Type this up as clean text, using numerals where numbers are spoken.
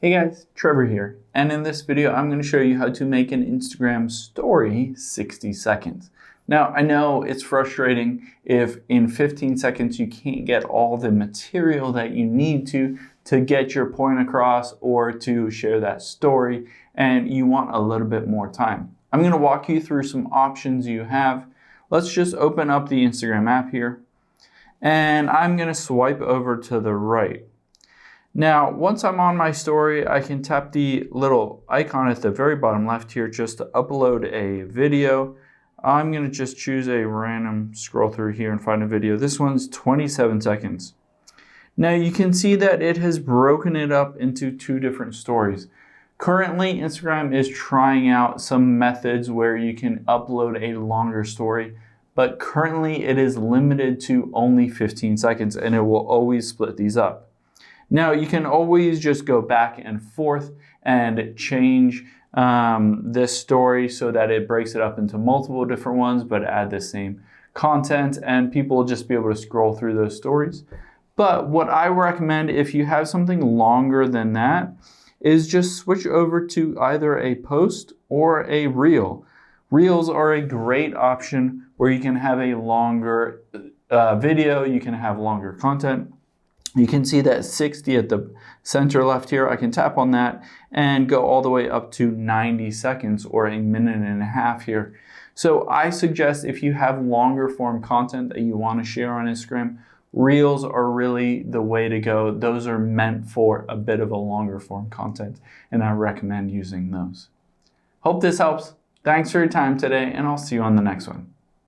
Hey guys, Trevor here, and in this video I'm going to show you how to make an Instagram story 60 seconds. Now I know it's frustrating if in 15 seconds you can't get all the material that you need to get your point across or to share that story, and you want a little bit more time. I'm going to walk you through some options you have. Let's just open up the Instagram app here, and I'm going to swipe over to the right. Now, once I'm on my story, I can tap the little icon at the very bottom left here just to upload a video. I'm going to just choose a random scroll through here and find a video. This one's 27 seconds. Now you can see that it has broken it up into two different stories. Currently, Instagram is trying out some methods where you can upload a longer story, but currently it is limited to only 15 seconds and it will always split these up. Now you can always just go back and forth and change this story so that it breaks it up into multiple different ones, but add the same content, and people will just be able to scroll through those stories. But what I recommend, if you have something longer than that, is just switch over to either a post or a reel. Reels are a great option where you can have a longer video, you can have longer content. You can see that 60 at the center left here. I can tap on that and go all the way up to 90 seconds or a minute and a half here. So I suggest if you have longer form content that you want to share on Instagram, Reels are really the way to go. Those are meant for a bit of a longer form content, and I recommend using those. Hope this helps. Thanks for your time today, and I'll see you on the next one.